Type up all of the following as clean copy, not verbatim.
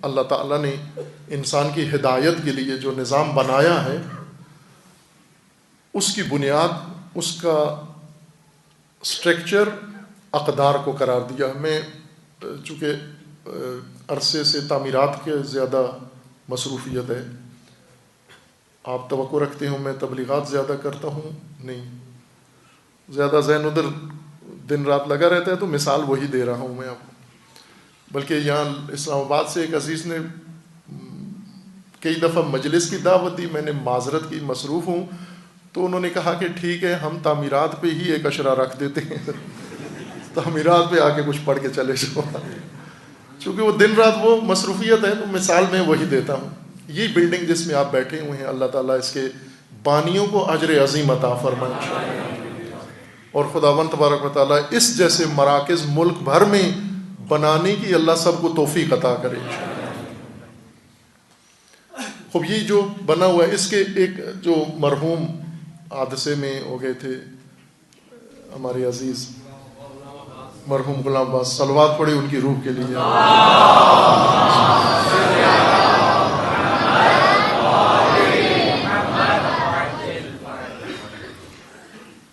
اللہ تعالیٰ نے انسان کی ہدایت کے لیے جو نظام بنایا ہے اس کی بنیاد، اس کا اسٹرکچر اقدار کو قرار دیا. میں چونکہ عرصے سے تعمیرات کے زیادہ مصروفیت ہے، آپ توقع رکھتے ہوں میں تبلیغات زیادہ کرتا ہوں، نہیں، زیادہ ذہن ادھر دن رات لگا رہتا ہے، تو مثال وہی دے رہا ہوں میں آپ کو. بلکہ یہاں اسلام آباد سے ایک عزیز نے کئی دفعہ مجلس کی دعوت دی، میں نے معذرت کی، مصروف ہوں، تو انہوں نے کہا کہ ٹھیک ہے ہم تعمیرات پہ ہی ایک اشرا رکھ دیتے ہیں تعمیرات پہ آ کے کچھ پڑھ کے چلے جاؤ. چونکہ وہ دن رات وہ مصروفیت ہے، تو مثال میں وہی دیتا ہوں. یہ بلڈنگ جس میں آپ بیٹھے ہوئے ہیں، اللہ تعالیٰ اس کے بانیوں کو اجر عظیم عطا فرمائے، اور خداوند تبارک و تعالیٰ اس جیسے مراکز ملک بھر میں بنانے کی اللہ سب کو توفیق عطا کرے. خب یہ جو بنا ہوا ہے، اس کے ایک جو مرحوم حادثے میں ہو گئے تھے ہمارے عزیز مرحوم غلام عباس، صلوات پڑھے ان کی روح کے لیے.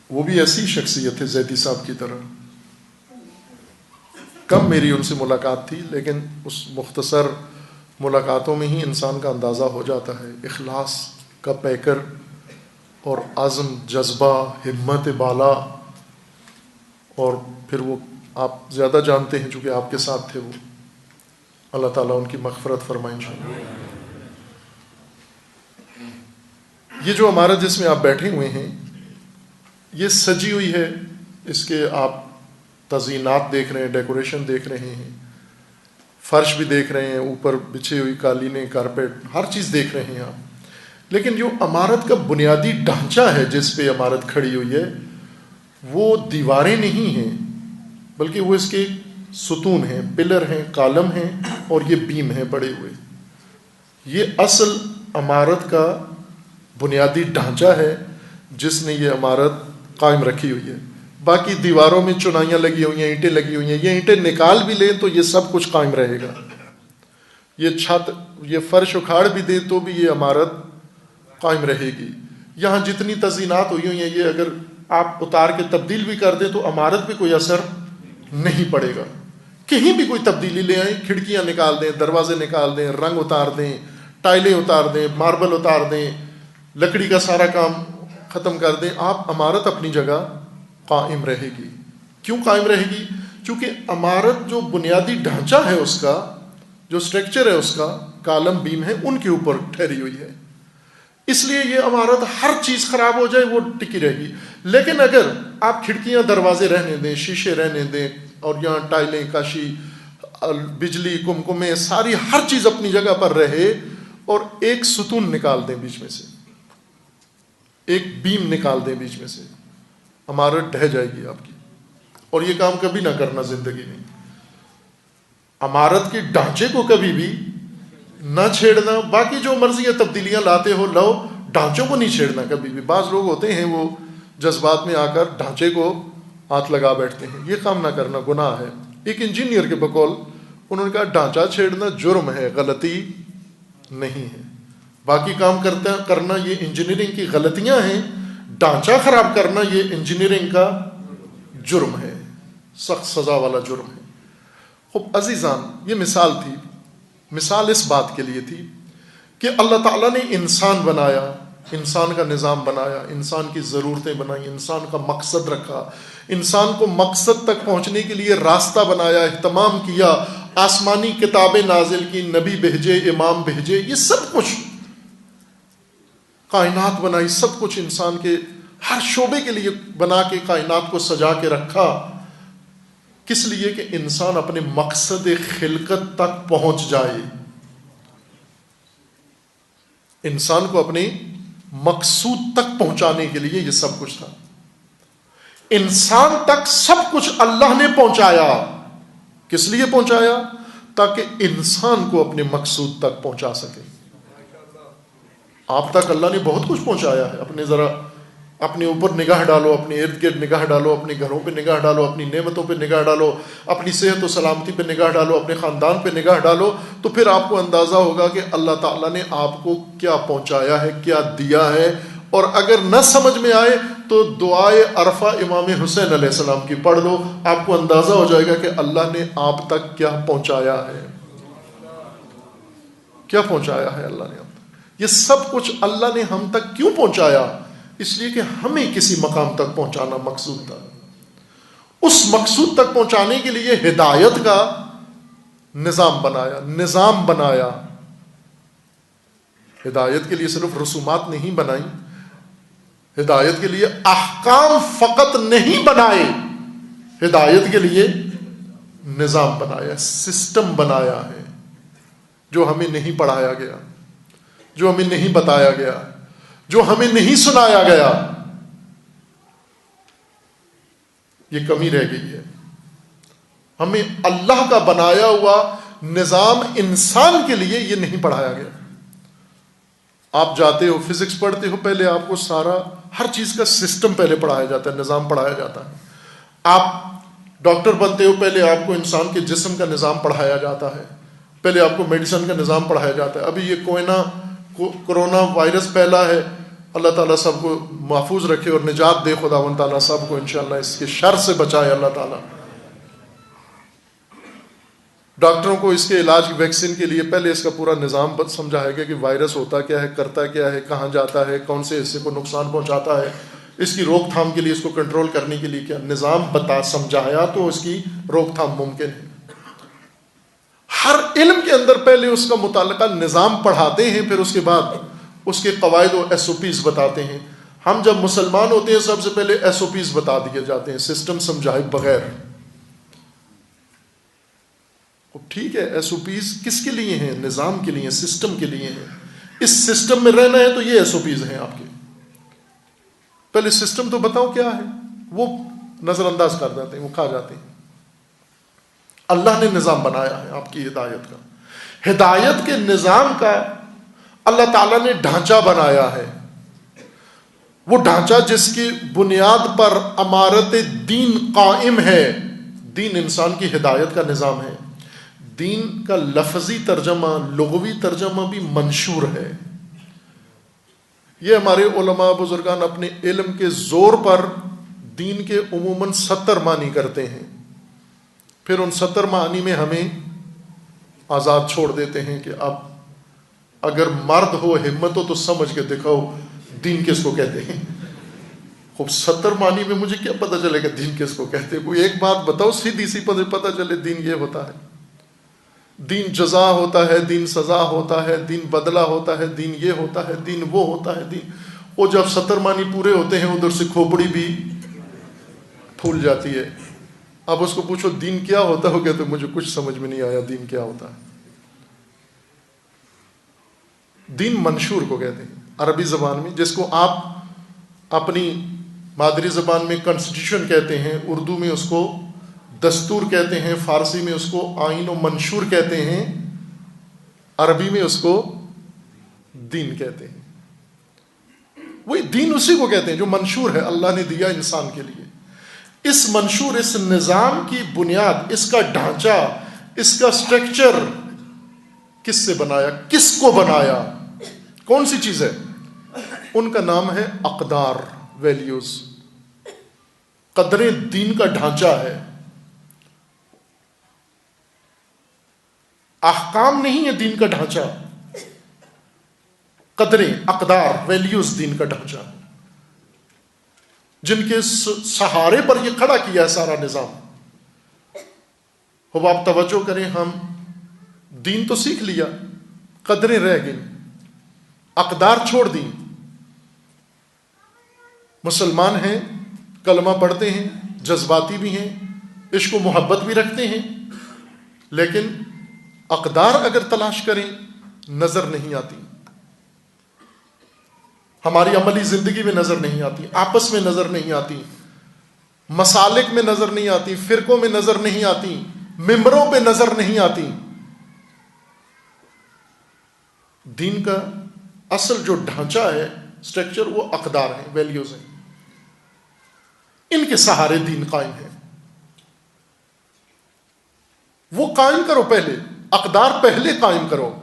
وہ بھی ایسی شخصیت ہے زیدی صاحب کی طرح. کم میری ان سے ملاقات تھی، لیکن اس مختصر ملاقاتوں میں ہی انسان کا اندازہ ہو جاتا ہے اخلاص کا پیکر اور عزم، جذبہ، ہمت بالا. اور پھر وہ آپ زیادہ جانتے ہیں چونکہ آپ کے ساتھ تھے وہ. اللہ تعالیٰ ان کی مغفرت فرمائے انشاءاللہ. یہ جو عمارت جس میں آپ بیٹھے ہوئے ہیں یہ سجی ہوئی ہے، اس کے آپ تزئینات دیکھ رہے ہیں، ڈیکوریشن دیکھ رہے ہیں، فرش بھی دیکھ رہے ہیں، اوپر بچھی ہوئی قالینیں، کارپیٹ، ہر چیز دیکھ رہے ہیں آپ. لیکن جو عمارت کا بنیادی ڈھانچہ ہے جس پہ عمارت کھڑی ہوئی ہے وہ دیواریں نہیں ہیں، بلکہ وہ اس کے ستون ہیں، پلر ہیں، کالم ہیں، اور یہ بیم ہیں پڑے ہوئے. یہ اصل عمارت کا بنیادی ڈھانچہ ہے جس نے یہ عمارت قائم رکھی ہوئی ہے. باقی دیواروں میں چنائیاں لگی ہوئی ہیں، اینٹیں لگی ہوئی ہیں، یہ اینٹیں نکال بھی لیں تو یہ سب کچھ قائم رہے گا. یہ چھت، یہ فرش اکھاڑ بھی دیں تو بھی یہ عمارت قائم رہے گی. یہاں جتنی تزئینات ہوئی ہوئی ہیں یہ اگر آپ اتار کے تبدیل بھی کر دیں تو عمارت پہ کوئی اثر نہیں پڑے گا. کہیں بھی کوئی تبدیلی لے آئیں، کھڑکیاں نکال دیں، دروازے نکال دیں، رنگ اتار دیں، ٹائلیں اتار دیں، ماربل اتار دیں، لکڑی کا سارا کام ختم کر دیں، آپ عمارت اپنی جگہ قائم رہے گی. کیوں قائم رہے گی؟ چونکہ عمارت جو بنیادی ڈھانچہ ہے اس کا، جو سٹرکچر ہے اس کا، کالم بیم ہے، ان کے اوپر ٹھہری ہوئی ہے. اس لیے یہ عمارت ہر چیز خراب ہو جائے وہ ٹکی رہے گی. لیکن اگر آپ کھڑکیاں دروازے رہنے دیں، شیشے رہنے دیں، اور یہاں ٹائلیں، کاشی، بجلی، کمکمے، ساری ہر چیز اپنی جگہ پر رہے، اور ایک ستون نکال دیں بیچ میں سے، ایک بیم نکال دیں بیچ میں سے، عمارت ڈھہ جائے گی آپ کی. اور یہ کام کبھی نہ کرنا زندگی میں. عمارت کے ڈھانچے کو کبھی بھی نہ چھیڑنا. باقی جو مرضی تبدیلیاں لاتے ہو لاؤ، ڈھانچوں کو نہیں چھیڑنا کبھی بھی. بعض لوگ ہوتے ہیں وہ جذبات میں آ کر ڈھانچے کو ہاتھ لگا بیٹھتے ہیں، یہ کام نہ کرنا گناہ ہے. ایک انجینئر کے بقول انہوں نے کہا ڈھانچہ چھیڑنا جرم ہے، غلطی نہیں ہے. باقی کام کرنا یہ انجینئرنگ کی غلطیاں ہیں، ڈھانچہ خراب کرنا یہ انجینئرنگ کا جرم ہے، سخت سزا والا جرم ہے. خب عزیزان، یہ مثال تھی. مثال اس بات کے لیے تھی کہ اللہ تعالیٰ نے انسان بنایا، انسان کا نظام بنایا، انسان کی ضرورتیں بنائی، انسان کا مقصد رکھا، انسان کو مقصد تک پہنچنے کے لیے راستہ بنایا، اہتمام کیا، آسمانی کتابیں نازل کی، نبی بھیجے، امام بھیجے، یہ سب کچھ کائنات بنائی، سب کچھ انسان کے ہر شعبے کے لیے بنا کے کائنات کو سجا کے رکھا. کس لیے؟ کہ انسان اپنے مقصد خلقت تک پہنچ جائے. انسان کو اپنے مقصود تک پہنچانے کے لیے یہ سب کچھ تھا. انسان تک سب کچھ اللہ نے پہنچایا. کس لیے پہنچایا؟ تاکہ انسان کو اپنے مقصود تک پہنچا سکے. آپ تک اللہ نے بہت کچھ پہنچایا ہے. اپنے ذرا اپنے اوپر نگاہ ڈالو، اپنے ارد گرد نگاہ ڈالو، اپنے گھروں پہ نگاہ ڈالو، اپنی نعمتوں پہ نگاہ ڈالو، اپنی صحت و سلامتی پہ نگاہ ڈالو، اپنے خاندان پہ نگاہ ڈالو، تو پھر آپ کو اندازہ ہوگا کہ اللہ تعالیٰ نے آپ کو کیا پہنچایا ہے، کیا دیا ہے. اور اگر نہ سمجھ میں آئے تو دعائے عرفہ امام حسین علیہ السلام کی پڑھ لو، آپ کو اندازہ ہو جائے گا کہ اللہ نے آپ تک کیا پہنچایا ہے، کیا پہنچایا ہے اللہ نے آپ تک. یہ سب کچھ اللہ نے ہم تک کیوں پہنچایا؟ اس لیے کہ ہمیں کسی مقام تک پہنچانا مقصود تھا. اس مقصود تک پہنچانے کے لیے ہدایت کا نظام بنایا. ہدایت کے لیے صرف رسومات نہیں بنائی، ہدایت کے لیے احکام فقط نہیں بنائے، ہدایت کے لیے نظام بنایا، سسٹم بنایا ہے، جو ہمیں نہیں پڑھایا گیا، جو ہمیں نہیں بتایا گیا، جو ہمیں نہیں سنایا گیا. یہ کمی رہ گئی ہے. ہمیں اللہ کا بنایا ہوا نظام انسان کے لیے یہ نہیں پڑھایا گیا. آپ جاتے ہو فزکس پڑھتے ہو، پہلے آپ کو سارا ہر چیز کا سسٹم پہلے پڑھایا جاتا ہے، نظام پڑھایا جاتا ہے. آپ ڈاکٹر بنتے ہو، پہلے آپ کو انسان کے جسم کا نظام پڑھایا جاتا ہے، پہلے آپ کو میڈیسن کا نظام پڑھایا جاتا ہے. ابھی یہ کورونا وائرس پھیلا ہے، اللہ تعالیٰ سب کو محفوظ رکھے اور نجات دے خداوند تعالیٰ، سب کو انشاءاللہ اس کے شر سے بچائے اللہ تعالیٰ. ڈاکٹروں کو اس کے علاج کی ویکسین کے لیے پہلے اس کا پورا نظام سمجھایا گیا کہ وائرس ہوتا کیا ہے، کرتا کیا ہے، کہاں جاتا ہے، کون سے حصے کو نقصان پہنچاتا ہے، اس کی روک تھام کے لیے، اس کو کنٹرول کرنے کے لیے کیا نظام سمجھایا تو اس کی روک تھام ممکن ہے. ہر علم کے اندر پہلے اس کا متعلقہ نظام پڑھاتے ہیں، پھر اس کے بعد اس کے قواعد و ایس او پیز بتاتے ہیں. ہم جب مسلمان ہوتے ہیں سب سے پہلے ایس او پیز بتا دیے جاتے ہیں، سسٹم سمجھائے بغیر. ٹھیک ہے، ایس او پیز کس کے لیے ہیں؟ نظام کے لیے، سسٹم کے لیے ہیں. اس سسٹم میں رہنا ہے تو یہ ایس او پیز ہیں آپ کے. پہلے سسٹم تو بتاؤ کیا ہے، وہ نظر انداز کر دیتے ہیں، وہ کھا جاتے ہیں. اللہ نے نظام بنایا ہے آپ کی ہدایت کا. ہدایت کے نظام کا اللہ تعالیٰ نے ڈھانچہ بنایا ہے. وہ ڈھانچہ جس کی بنیاد پر امارت دین قائم ہے. دین انسان کی ہدایت کا نظام ہے. دین کا لفظی ترجمہ، لغوی ترجمہ بھی منشور ہے. یہ ہمارے علماء بزرگان اپنے علم کے زور پر دین کے عموماً 70 معنی کرتے ہیں، پھر ان 70 معنی میں ہمیں آزاد چھوڑ دیتے ہیں کہ اب اگر مرد ہو، ہمت ہو تو سمجھ کے دکھاؤ دین کس کو کہتے ہیں. خوب 70 معنی میں مجھے کیا پتہ چلے گا دین کس کو کہتے ہیں؟ کوئی ایک بات بتاؤ سیدھی سی پتہ چلے دین یہ ہوتا ہے. دین جزا ہوتا ہے، دین سزا ہوتا ہے، دین بدلہ ہوتا ہے، دین یہ ہوتا ہے، دین وہ ہوتا ہے. دین وہ جب 70 معنی پورے ہوتے ہیں ادھر سے کھوپڑی بھی پھول جاتی ہے. اب اس کو پوچھو دین کیا ہوتا ہو، کہتے مجھے کچھ سمجھ میں نہیں آیا دین کیا ہوتا ہے. دین منشور کو کہتے ہیں عربی زبان میں، جس کو آپ اپنی مادری زبان میں کانسٹیٹیوشن کہتے ہیں، اردو میں اس کو دستور کہتے ہیں، فارسی میں اس کو آئین و منشور کہتے ہیں، عربی میں اس کو دین کہتے ہیں. وہی دین اسی کو کہتے ہیں جو منشور ہے، اللہ نے دیا انسان کے لیے. اس منشور، اس نظام کی بنیاد، اس کا ڈھانچہ، اس کا سٹرکچر کس سے بنایا، کس کو بنایا، کون سی چیز ہے؟ ان کا نام ہے اقدار، ویلیوز. قدریں دین کا ڈھانچہ ہے، احکام نہیں ہے دین کا ڈھانچہ. قدریں، اقدار، ویلیوز دین کا ڈھانچہ، جن کے سہارے پر یہ کھڑا کیا ہے سارا نظام. اب آپ توجہ کریں، ہم دین تو سیکھ لیا، قدریں رہ گئیں، اقدار چھوڑ دیں. مسلمان ہیں، کلمہ پڑھتے ہیں، جذباتی بھی ہیں، عشق و محبت بھی رکھتے ہیں، لیکن اقدار اگر تلاش کریں نظر نہیں آتی. ہماری عملی زندگی میں نظر نہیں آتی، آپس میں نظر نہیں آتی، مسالک میں نظر نہیں آتی، فرقوں میں نظر نہیں آتی، ممبروں پہ نظر نہیں آتی. دین کا اصل جو ڈھانچہ ہے، سٹرکچر، وہ اقدار ہیں، ویلیوز ہیں. ان کے سہارے دین قائم ہے. وہ قائم کرو، پہلے اقدار پہلے قائم کرو،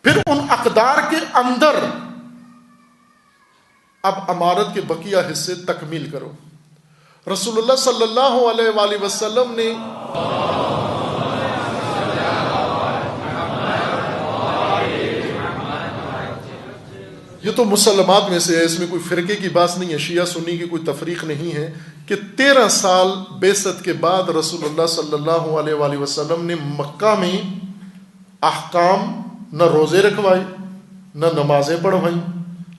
پھر ان اقدار کے اندر اب عمارت کے بقیہ حصے تکمیل کرو. رسول اللہ صلی اللہ علیہ وآلہ وسلم نے یہ تو مسلمات میں سے ہے، اس میں کوئی فرقے کی بات نہیں ہے، شیعہ سنی کی کوئی تفریق نہیں ہے، کہ 13 سال بعثت کے بعد رسول اللہ صلی اللہ علیہ وآلہ وسلم نے مکہ میں احکام، نہ روزے رکھوائے، نہ نمازیں پڑھوائیں،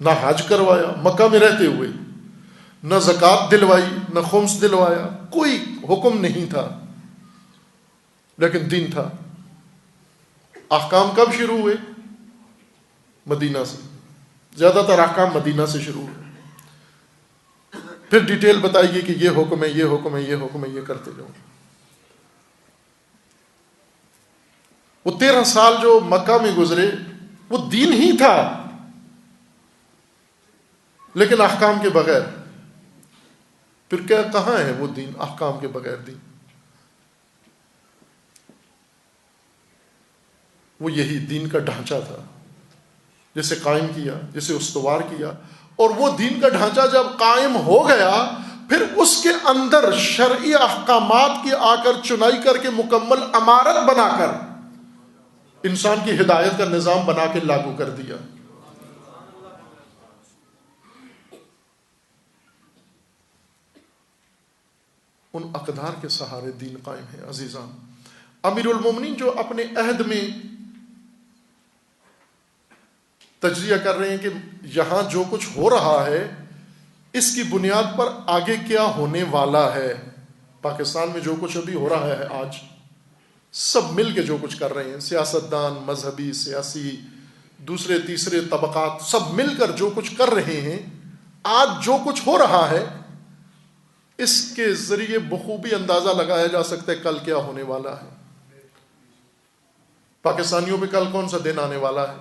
نہ حج کروایا مکہ میں رہتے ہوئے، نہ زکوٰۃ دلوائی، نہ خمس دلوایا، کوئی حکم نہیں تھا، لیکن دین تھا. احکام کب شروع ہوئے؟ مدینہ سے. زیادہ تر احکام مدینہ سے شروع ہوئے. پھر ڈیٹیل بتائیے کہ یہ حکم ہے، یہ حکم ہے، یہ حکم ہے، یہ کرتے جاؤ. وہ 13 سال جو مکہ میں گزرے وہ دین ہی تھا، لیکن احکام کے بغیر. پھر کیا کہاں ہے وہ دین احکام کے بغیر دین؟ وہ یہی دین کا ڈھانچہ تھا جسے قائم کیا، جسے استوار کیا. اور وہ دین کا ڈھانچہ جب قائم ہو گیا، پھر اس کے اندر شرعی احکامات کی آ کر چنائی کر کے مکمل عمارت بنا کر انسان کی ہدایت کا نظام بنا کے لاگو کر دیا. ان اقدار کے سہارے دین قائم ہے. عزیزان، امیر المومنین جو اپنے عہد میں تجزیہ کر رہے ہیں کہ یہاں جو کچھ ہو رہا ہے اس کی بنیاد پر آگے کیا ہونے والا ہے. پاکستان میں جو کچھ ابھی ہو رہا ہے، آج سب مل کے جو کچھ کر رہے ہیں، سیاستدان، مذہبی، سیاسی، دوسرے تیسرے طبقات، سب مل کر جو کچھ کر رہے ہیں، آج جو کچھ ہو رہا ہے اس کے ذریعے بخوبی اندازہ لگایا جا سکتا ہے کل کیا ہونے والا ہے. پاکستانیوں پہ کل کون سا دن آنے والا ہے.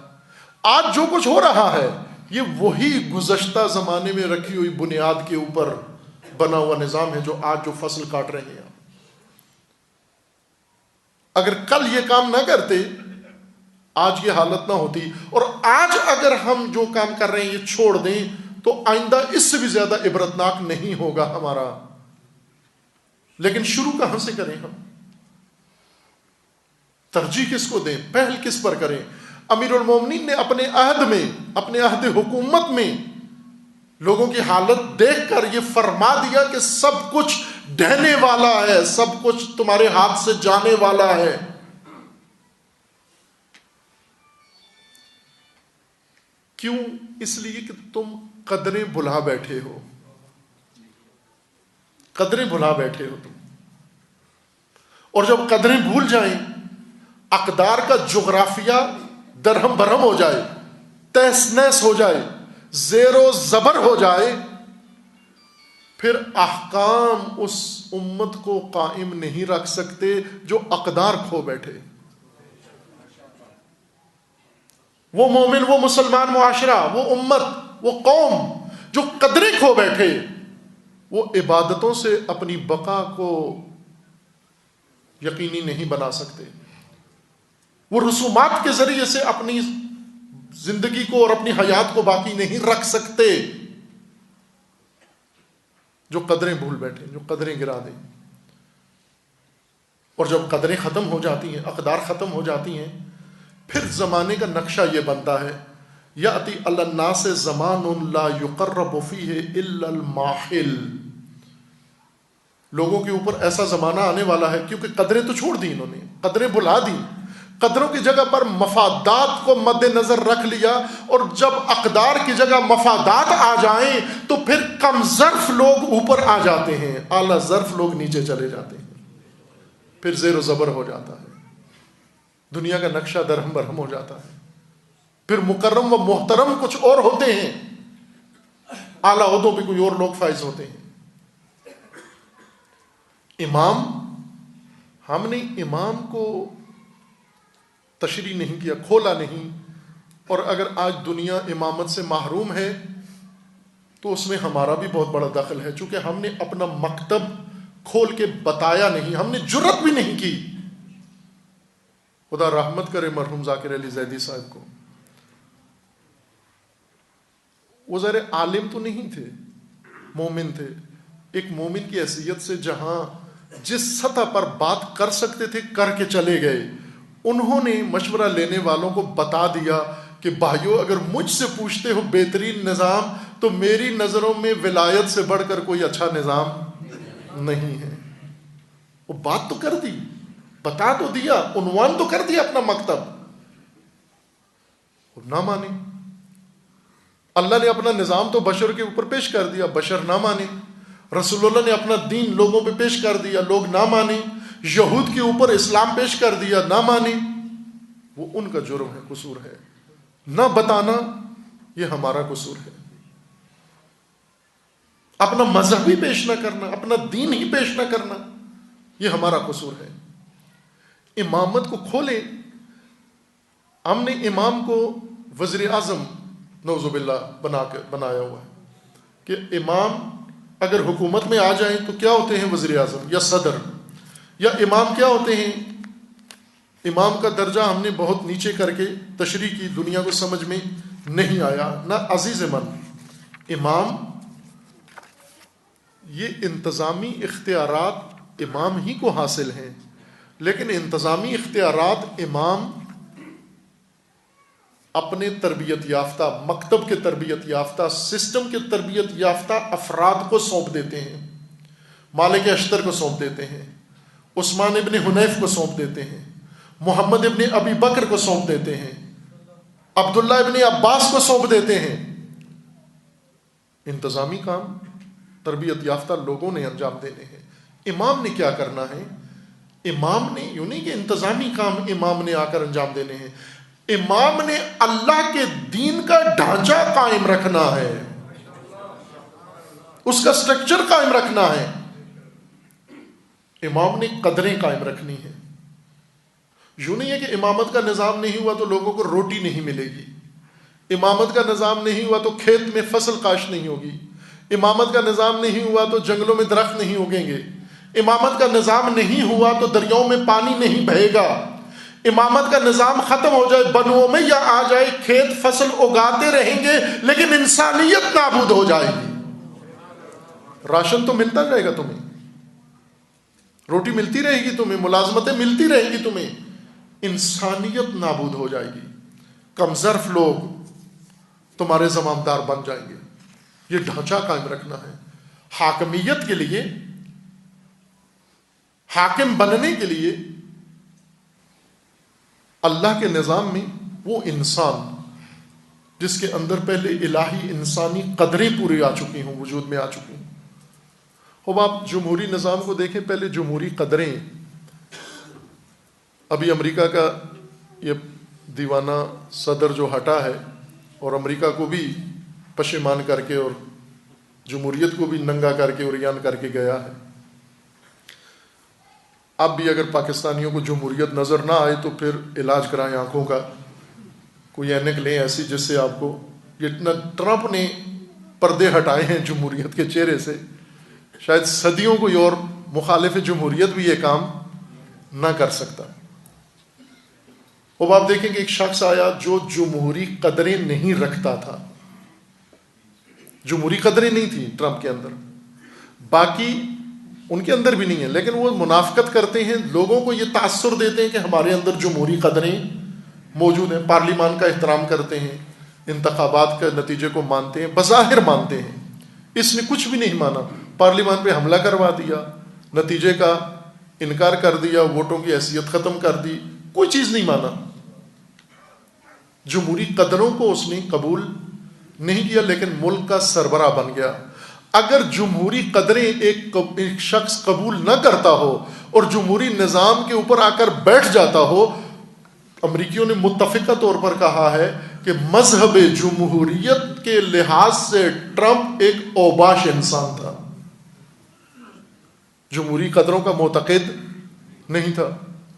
آج جو کچھ ہو رہا ہے یہ وہی گزشتہ زمانے میں رکھی ہوئی بنیاد کے اوپر بنا ہوا نظام ہے جو آج جو فصل کاٹ رہے ہیں. اگر کل یہ کام نہ کرتے آج یہ حالت نہ ہوتی، اور آج اگر ہم جو کام کر رہے ہیں یہ چھوڑ دیں تو آئندہ اس سے بھی زیادہ عبرتناک نہیں ہوگا ہمارا. لیکن شروع کہاں سے کریں؟ ہم ترجیح کس کو دیں؟ پہل کس پر کریں؟ امیر المومنین نے اپنے عہد میں، اپنے عہد حکومت میں لوگوں کی حالت دیکھ کر یہ فرما دیا کہ سب کچھ ڈھہنے والا ہے، سب کچھ تمہارے ہاتھ سے جانے والا ہے. کیوں؟ اس لیے کہ تم قدریں بھلا بیٹھے ہو، قدریں بھلا بیٹھے ہو تم. اور جب قدریں بھول جائیں، اقدار کا جغرافیہ درہم برہم ہو جائے، تہس نہس ہو جائے، زیر و زبر ہو جائے، پھر احکام اس امت کو قائم نہیں رکھ سکتے جو اقدار کھو بیٹھے. وہ مومن، وہ مسلمان معاشرہ، وہ امت، وہ قوم جو قدریں کھو بیٹھے، وہ عبادتوں سے اپنی بقا کو یقینی نہیں بنا سکتے. وہ رسومات کے ذریعے سے اپنی زندگی کو اور اپنی حیات کو باقی نہیں رکھ سکتے. جو قدریں بھول بیٹھے، جو قدریں گرا دیں. اور جب قدریں ختم ہو جاتی ہیں، اقدار ختم ہو جاتی ہیں، پھر زمانے کا نقشہ یہ بنتا ہے، یأتی علی الناس زمان لا یقرب فیہ الا الماحل. لوگوں کے اوپر ایسا زمانہ آنے والا ہے، کیونکہ قدریں تو چھوڑ دی انہوں نے، قدریں بھلا دی، قدروں کی جگہ پر مفادات کو مد نظر رکھ لیا. اور جب اقدار کی جگہ مفادات آ جائیں تو پھر کم ظرف لوگ اوپر آ جاتے ہیں، اعلی ظرف لوگ نیچے چلے جاتے ہیں. پھر زیر و زبر ہو جاتا ہے، دنیا کا نقشہ درہم برہم ہو جاتا ہے. پھر مکرم و محترم کچھ اور ہوتے ہیں، اعلیٰ عہدوں پہ کوئی اور لوگ فائز ہوتے ہیں. امام، ہم نے امام کو تشریح نہیں کیا، کھولا نہیں. اور اگر آج دنیا امامت سے محروم ہے تو اس میں ہمارا بھی بہت بڑا دخل ہے، چونکہ ہم نے اپنا مکتب کھول کے بتایا نہیں، ہم نے جرت بھی نہیں کی. خدا رحمت کرے مرحوم ذاکر علی زیدی صاحب کو. وہ ذرا عالم تو نہیں تھے، مومن تھے. ایک مومن کی حیثیت سے جہاں جس سطح پر بات کر سکتے تھے کر کے چلے گئے. انہوں نے مشورہ لینے والوں کو بتا دیا کہ بھائیو اگر مجھ سے پوچھتے ہو بہترین نظام تو میری نظروں میں ولایت سے بڑھ کر کوئی اچھا نظام نہیں ہے. وہ بات تو کر دی، بتا تو دیا، عنوان تو کر دیا اپنا مکتب، نہ مانے. اللہ نے اپنا نظام تو بشر کے اوپر پیش کر دیا، بشر نہ مانے. رسول اللہ نے اپنا دین لوگوں پہ پیش کر دیا، لوگ نہ مانے. یہود کے اوپر اسلام پیش کر دیا، نہ مانے. وہ ان کا جرم ہے، قصور ہے. نہ بتانا یہ ہمارا قصور ہے. اپنا مذہب ہی پیش نہ کرنا، اپنا دین ہی پیش نہ کرنا، یہ ہمارا قصور ہے. امامت کو کھولیں. ہم نے امام کو وزیر اعظم نعوذ باللہ بنایا ہوا ہے کہ امام اگر حکومت میں آ جائیں تو کیا ہوتے ہیں؟ وزیر اعظم یا صدر. یا امام کیا ہوتے ہیں؟ امام کا درجہ ہم نے بہت نیچے کر کے تشریح کی، دنیا کو سمجھ میں نہیں آیا. نہ عزیز من، امام یہ انتظامی اختیارات امام ہی کو حاصل ہیں، لیکن انتظامی اختیارات امام اپنے تربیت یافتہ، مکتب کے تربیت یافتہ، سسٹم کے تربیت یافتہ افراد کو سونپ دیتے ہیں. مالک اشتر کو سونپ دیتے ہیں، عثمان ابن حنیف کو سونپ دیتے ہیں، محمد ابن ابی بکر کو سونپ دیتے ہیں، عبداللہ ابن عباس کو سونپ دیتے ہیں. انتظامی کام تربیت یافتہ لوگوں نے انجام دینے ہیں. امام نے کیا کرنا ہے؟ امام نے یوں نہیں کہ انتظامی کام امام نے آ کر انجام دینے ہیں. امام نے اللہ کے دین کا ڈھانچہ قائم رکھنا ہے، اس کا سٹرکچر قائم رکھنا ہے. امام نے قدریں قائم رکھنی ہیں. یوں نہیں ہے کہ امامت کا نظام نہیں ہوا تو لوگوں کو روٹی نہیں ملے گی، امامت کا نظام نہیں ہوا تو کھیت میں فصل کاشت نہیں ہوگی، امامت کا نظام نہیں ہوا تو جنگلوں میں درخت نہیں اگیں گے، امامت کا نظام نہیں ہوا تو دریاؤں میں پانی نہیں بہے گا. امامت کا نظام ختم ہو جائے بنوؤں میں یا آ جائے، کھیت فصل اگاتے رہیں گے لیکن انسانیت نابود ہو جائے گی. راشن تو ملتا رہے گا تمہیں، روٹی ملتی رہے گی تمہیں، ملازمتیں ملتی رہیں گی تمہیں، انسانیت نابود ہو جائے گی. کمظرف لوگ تمہارے زمامدار بن جائیں گے. یہ ڈھانچہ قائم رکھنا ہے. حاکمیت کے لیے، حاکم بننے کے لیے اللہ کے نظام میں وہ انسان جس کے اندر پہلے الہی انسانی قدریں پوری آ چکی ہوں، وجود میں آ چکی ہوں. اب آپ جمہوری نظام کو دیکھیں، پہلے جمہوری قدریں، ابھی امریکہ کا یہ دیوانہ صدر جو ہٹا ہے اور امریکہ کو بھی پشیمان کر کے اور جمہوریت کو بھی ننگا کر کے عریان کر کے گیا ہے. اب بھی اگر پاکستانیوں کو جمہوریت نظر نہ آئے تو پھر علاج کرائیں آنکھوں کا، کوئی اینک لیں ایسی جس سے آپ کو، یہ ٹرمپ نے پردے ہٹائے ہیں جمہوریت کے چہرے سے، شاید صدیوں کوئی اور مخالف جمہوریت بھی یہ کام نہ کر سکتا. اب آپ دیکھیں کہ ایک شخص آیا جو جمہوری قدریں نہیں رکھتا تھا. جمہوری قدریں نہیں تھیں ٹرمپ کے اندر، باقی ان کے اندر بھی نہیں ہے، لیکن وہ منافقت کرتے ہیں، لوگوں کو یہ تاثر دیتے ہیں کہ ہمارے اندر جمہوری قدریں موجود ہیں. پارلیمان کا احترام کرتے ہیں، انتخابات کے نتیجے کو مانتے ہیں، بظاہر مانتے ہیں. اس نے کچھ بھی نہیں مانا، پارلیمان پہ حملہ کروا دیا، نتیجے کا انکار کر دیا، ووٹوں کی حیثیت ختم کر دی، کوئی چیز نہیں مانا. جمہوری قدروں کو اس نے قبول نہیں کیا، لیکن ملک کا سربراہ بن گیا. اگر جمہوری قدریں ایک شخص قبول نہ کرتا ہو اور جمہوری نظام کے اوپر آ کر بیٹھ جاتا ہو، امریکیوں نے متفقہ طور پر کہا ہے کہ مذہب جمہوریت کے لحاظ سے ٹرمپ ایک اوباش انسان تھا، جمہوری قدروں کا معتقد نہیں تھا.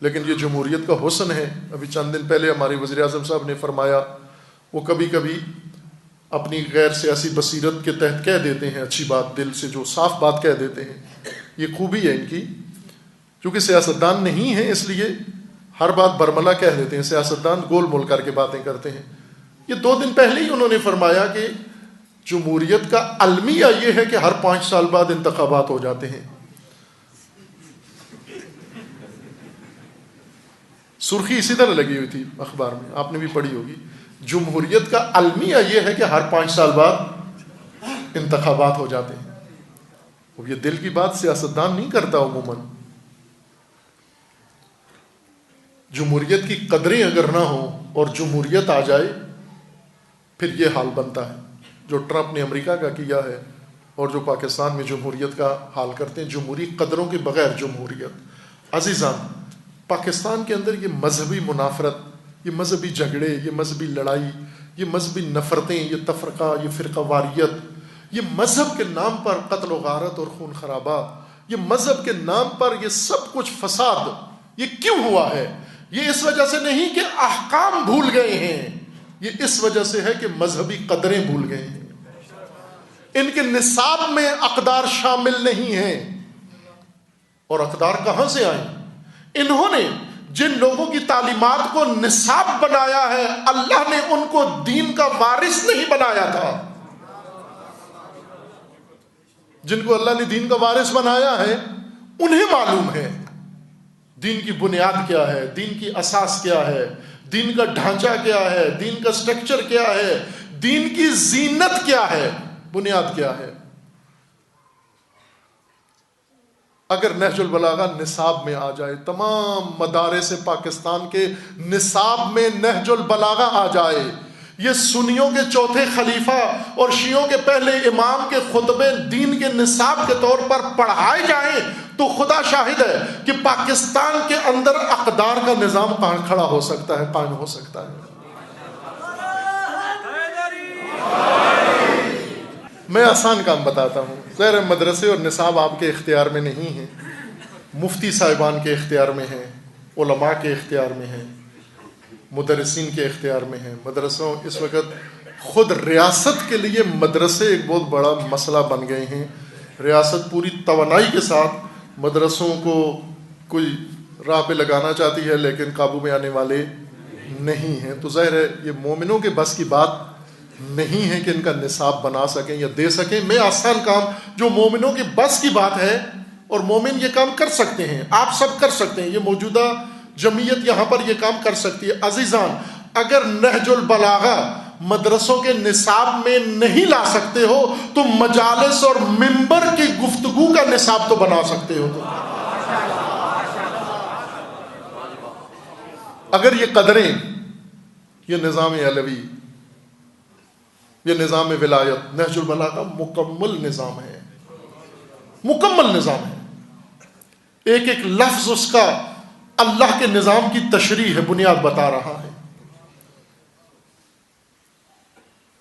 لیکن یہ جمہوریت کا حسن ہے. ابھی چند دن پہلے ہمارے وزیر اعظم صاحب نے فرمایا وہ کبھی کبھی اپنی غیر سیاسی بصیرت کے تحت کہہ دیتے ہیں اچھی بات، دل سے جو صاف بات کہہ دیتے ہیں. یہ خوبی ہے ان کی، چونکہ سیاستدان نہیں ہیں اس لیے ہر بات برملا کہہ دیتے ہیں. سیاستدان گول مول کر کے باتیں کرتے ہیں. یہ 2 دن پہلے ہی انہوں نے فرمایا کہ جمہوریت کا المیہ یہ ہے کہ ہر 5 سال بعد انتخابات ہو جاتے ہیں. سرخی اسی طرح لگی ہوئی تھی اخبار میں، آپ نے بھی پڑھی ہوگی. جمہوریت کا المیہ یہ ہے کہ ہر 5 سال بعد انتخابات ہو جاتے ہیں. اب یہ دل کی بات سیاستدان نہیں کرتا عموماً. جمہوریت کی قدریں اگر نہ ہوں اور جمہوریت آ جائے پھر یہ حال بنتا ہے جو ٹرمپ نے امریکہ کا کیا ہے اور جو پاکستان میں جمہوریت کا حال کرتے ہیں. جمہوری قدروں کے بغیر جمہوریت. عزیزان، پاکستان کے اندر یہ مذہبی منافرت، یہ مذہبی جھگڑے، یہ مذہبی لڑائی، یہ مذہبی نفرتیں، یہ تفرقہ، یہ فرقہ واریت، یہ مذہب کے نام پر قتل و غارت اور خون خرابات، یہ مذہب کے نام پر یہ سب کچھ فساد، یہ کیوں ہوا ہے؟ یہ اس وجہ سے نہیں کہ احکام بھول گئے ہیں، یہ اس وجہ سے ہے کہ مذہبی قدریں بھول گئے ہیں. ان کے نصاب میں اقدار شامل نہیں ہیں. اور اقدار کہاں سے آئیں؟ انہوں نے جن لوگوں کی تعلیمات کو نصاب بنایا ہے، اللہ نے ان کو دین کا وارث نہیں بنایا تھا. جن کو اللہ نے دین کا وارث بنایا ہے انہیں معلوم ہے دین کی بنیاد کیا ہے، دین کی اساس کیا ہے، دین کا ڈھانچہ کیا ہے، دین کا سٹرکچر کیا ہے، دین کی زینت کیا ہے، بنیاد کیا ہے. اگر نہج البلاغہ نصاب میں آ جائے، تمام مدارس پاکستان کے نصاب میں نہج البلاغہ آ جائے، یہ سنیوں کے چوتھے خلیفہ اور شیعوں کے پہلے امام کے خطبے دین کے نصاب کے طور پر پڑھائے جائیں، تو خدا شاہد ہے کہ پاکستان کے اندر اقدار کا نظام کھڑا ہو سکتا ہے، قائم ہو سکتا ہے. میں آسان کام بتاتا ہوں. ظاہر مدرسے اور نصاب آپ کے اختیار میں نہیں ہیں، مفتی صاحبان کے اختیار میں ہیں، علماء کے اختیار میں ہیں، مدرسین کے اختیار میں ہیں. مدرسوں اس وقت خود ریاست کے لیے مدرسے ایک بہت بڑا مسئلہ بن گئے ہیں. ریاست پوری توانائی کے ساتھ مدرسوں کو کوئی راہ پہ لگانا چاہتی ہے لیکن قابو میں آنے والے نہیں ہیں. تو ظاہر ہے یہ مومنوں کے بس کی بات نہیں ہے کہ ان کا نصاب بنا سکیں یا دے سکیں. میں آسان کام جو مومنوں کے بس کی بات ہے اور مومن یہ کام کر سکتے ہیں، آپ سب کر سکتے ہیں، یہ موجودہ جمعیت یہاں پر یہ کام کر سکتی ہے. عزیزان، اگر نہج البلاغہ مدرسوں کے نصاب میں نہیں لا سکتے ہو تو مجالس اور منبر کی گفتگو کا نصاب تو بنا سکتے ہو. اگر یہ قدریں، یہ نظام علوی، یہ نظام ولایت، نہج البلاغہ مکمل نظام ہے، مکمل نظام ہے. ایک ایک لفظ اس کا اللہ کے نظام کی تشریح ہے، بنیاد بتا رہا ہے.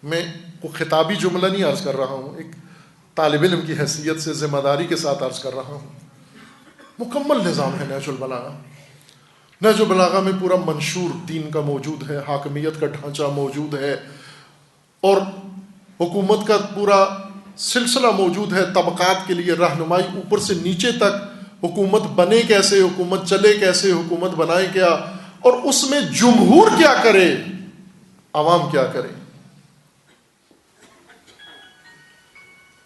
میں کو خطابی جملہ نہیں عرض کر رہا ہوں، ایک طالب علم کی حیثیت سے ذمہ داری کے ساتھ عرض کر رہا ہوں. مکمل نظام ہے نہج البلاغہ. نہج البلاغہ میں پورا منشور دین کا موجود ہے، حاکمیت کا ڈھانچہ موجود ہے، اور حکومت کا پورا سلسلہ موجود ہے. طبقات کے لیے رہنمائی اوپر سے نیچے تک، حکومت بنے کیسے، حکومت چلے کیسے، حکومت بنائے کیا، اور اس میں جمہور کیا کرے، عوام کیا کرے.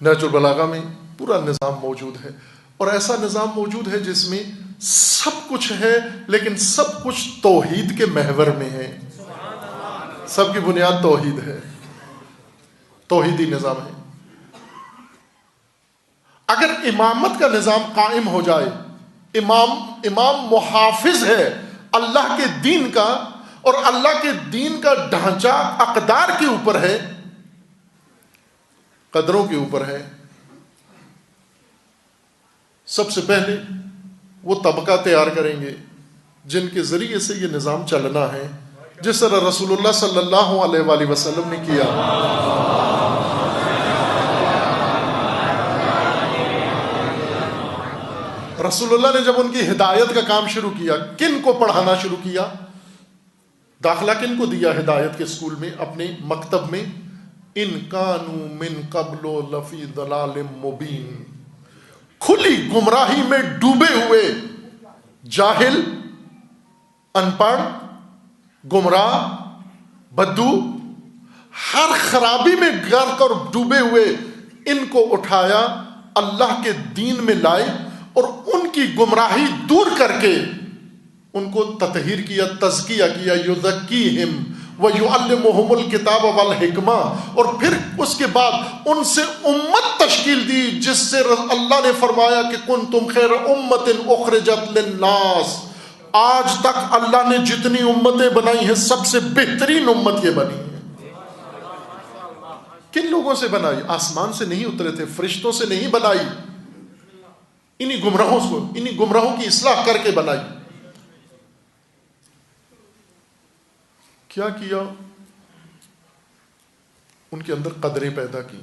نہج البلاغہ میں پورا نظام موجود ہے، اور ایسا نظام موجود ہے جس میں سب کچھ ہے لیکن سب کچھ توحید کے محور میں ہے. سب کی بنیاد توحید ہے، توحیدی نظام ہے. اگر امامت کا نظام قائم ہو جائے، امام محافظ ہے اللہ کے دین کا، اور اللہ کے دین کا ڈھانچہ اقدار کے اوپر ہے، قدروں کے اوپر ہے. سب سے پہلے وہ طبقہ تیار کریں گے جن کے ذریعے سے یہ نظام چلنا ہے، جس طرح رسول اللہ صلی اللہ علیہ وآلہ وسلم نے کیا. رسول اللہ نے جب ان کی ہدایت کا کام شروع کیا، کن کو پڑھانا شروع کیا، داخلہ کن کو دیا ہدایت کے اسکول میں، اپنے مکتب میں ان کانوا من قبل لفی ضلال مبین، کھلی گمراہی میں ڈوبے ہوئے جاہل، ان پڑھ، گمراہ، بدو، ہر خرابی میں غرق اور ڈوبے ہوئے ان کو اٹھایا، اللہ کے دین میں لائے اور ان کی گمراہی دور کر کے ان کو تطہیر کیا، تزکیہ کیا، یزکیہم ویعلمہم الکتاب والحکمہ، اور پھر اس کے بعد ان سے امت تشکیل دی جس سے اللہ نے فرمایا کہ کنتم خیر امت اخرجت للناس۔ آج تک اللہ نے جتنی امتیں بنائی ہیں سب سے بہترین امت یہ بنی ہے۔ کن لوگوں سے بنائی؟ آسمان سے نہیں اترے تھے، فرشتوں سے نہیں بنائی، انہی گمراہوں کی اصلاح کر کے بنائی۔ کیا کیا؟ ان کے اندر قدریں پیدا کی،